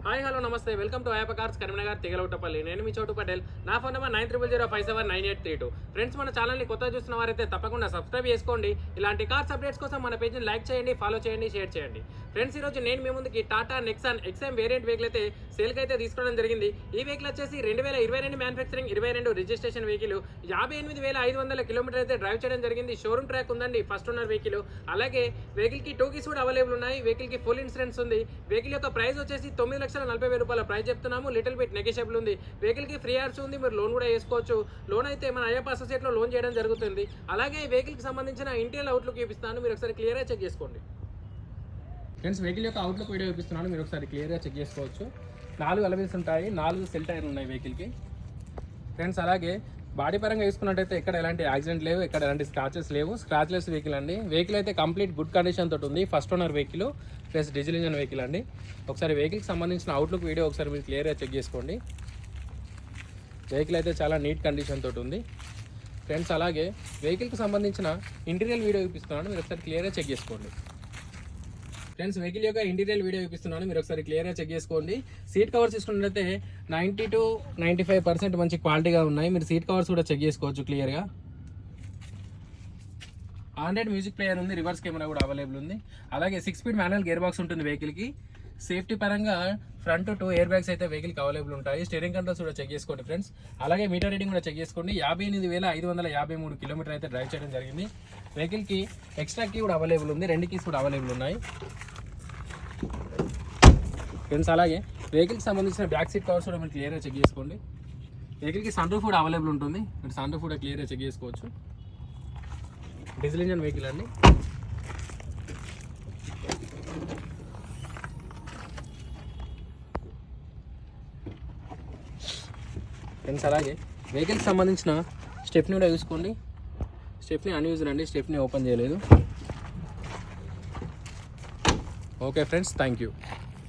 Hi hello నమస్తే welcome to Ayyappa cars Karimnagar Tigalautapalli. నేను మీ చోటు పటేల్. నా ఫోన్ నెంబర్ 9005799832. ఫ్రెండ్స్, మన ఛానల్ని కొత్తగా చూస్తున్న వారైతే తప్పకుండా సబ్స్క్రైబ్ చేసుకోండి. ఇలాంటి కార్స్ అప్డేట్స్ కోసం మన పేజ్ని లైక్ చేయండి, ఫాలో చేయండి, షేర్ చేయండి. ఫ్రెండ్స్, ఈరోజు నేను మీ ముందుకి Tata Nexon XM variant vehicle అయితే సేల్కి అయితే తీసుకోవడం జరిగింది. ఈ వెహికల్ వచ్చేసి 2022 మ్యానుఫ్యాక్చరింగ్, 22 రిజిస్ట్రేషన్ వెహికల్, 58,500 కిలోమీటర్ అయితే డ్రైవ్ చేయడం జరిగింది. షోరూమ్ ట్రాక్ ఉందండి, ఫస్ట్ ఓనర్ వెహికల్. అలాగే వెహికల్కి టూ కీస్ కూడా అవైలబుల్ ఉన్నాయి. వెహికల్కి ఫుల్ ఇన్సూరెన్స్ ఉంది. వెహికల్ యొక్క ప్రైస్ వచ్చేసి 9,40,000 రూపాయల ప్రైస్ చెప్తున్నాము. లిటిల్ బిట్ నెగోషియబుల్ ఉంది. వెహికల్కి ఫ్రీ ఆర్స్ ఉంది, మీరు లోన్ కూడా వేసుకోవచ్చు. లోన్ అయితే మన అయ్యప్ప అసోసియేట్లో లోన్ చేయడం జరుగుతుంది. అలాగే వెహికల్కి సంబంధించిన ఇంటీరియర్ అవుట్లుక్ చూపిస్తాను, మీరు ఒకసారి క్లియర్గా చెక్ చేసుకోండి. ఫ్రెండ్స్, వెహికల్ యొక్క అవుట్లుక్ వీడియో చూపిస్తున్నాను, మీరు ఒకసారి క్లియర్గా చెక్ చేసుకోవచ్చు. 4 అలవీల్స్ ఉంటాయి, 4 సెల్ టైర్లు ఉన్నాయి వెహికల్కి. ఫ్రెండ్స్, అలాగే బాడీ పరంగా చూసుకున్నట్టయితే ఎక్కడ ఎలాంటి యాక్సిడెంట్ లేవు, ఎక్కడ ఎలాంటి స్క్రాచెస్ లేవు. స్క్రాచ్లెస్ వెహికల్ అండి. వెహికల్ అయితే కంప్లీట్ గుడ్ కండిషన్ తోటి ఉంది. First owner vehicle plus diesel engine vehicle అండి. ఒకసారి వెహికల్కి సంబంధించిన అవుట్లుక్ వీడియో ఒకసారి మీరు క్లియర్గా చెక్ చేసుకోండి. వెహికల్ అయితే చాలా నీట్ కండిషన్ తోటి ఉంది. ఫ్రెండ్స్, అలాగే వెహికల్కి సంబంధించిన ఇంటీరియర్ వీడియో చూపిస్తున్నాను, మీరు ఒకసారి క్లియర్గా చెక్ చేసుకోండి. ఫ్రెండ్స్, వెహికల్ యొక్క ఇంటీరియర్ వీడియో చూపిస్తున్నాను, మీరు ఒకసారి క్లియర్గా చెక్ చేసుకోండి. సీట్ కవర్స్ తీసుకున్నట్లయితే 90 to 95% మంచి క్వాలిటీగా ఉన్నాయి. మీరు సీట్ కవర్స్ కూడా చెక్ చేసుకోవచ్చు క్లియర్గా. ఆండ్రాయిడ్ మ్యూజిక్ ప్లేయర్ ఉంది, రివర్స్ కెమెరా కూడా అవైలబుల్ ఉంది. అలాగే 6 స్పీడ్ మాన్యువల్ గేర్ బాక్స్ ఉంటుంది వెహికల్కి. సేఫ్టీ పరంగా ఫ్రంట్ 2 ఎయిర్ బ్యాగ్స్ అయితే వెహికల్కి అవైలబుల్ ఉంటాయి. స్టీరింగ్ కంట్రోల్స్ కూడా చెక్ చేసుకోండి ఫ్రెండ్స్. అలాగే మీటర్ రీడింగ్ కూడా చెక్ చేసుకోండి. 58,553 కిలోమీటర్ అయితే డ్రైవ్ చేయడం జరిగింది. వెహికల్కి ఎక్స్ట్రా కీ కూడా అవైలబుల్ ఉంది, 2 కీస్ కూడా అవైలబుల్ ఉన్నాయి ఫ్రెండ్స్. అలాగే వెహికల్కి సంబంధించిన బ్యాక్ సీట్ కవర్స్ కూడా మీరు క్లియర్గా చెక్ చేసుకోండి. వెహికల్కి సన్ రూఫ్ కూడా అవైలబుల్ ఉంటుంది, మీరు సన్ రూఫ్ కూడా క్లియర్గా చెక్ చేసుకోవచ్చు. డీజిల్ ఇంజన్ వెహికల్ అండి. ఫ్రెండ్స్, అలాగే వెహికల్కి సంబంధించిన స్టెప్ని కూడా చూసుకోండి. స్టెప్ని అన్యూజ్డ్ అండి, స్టెప్ని ఓపెన్ చేయలేదు. Okay friends, thank you.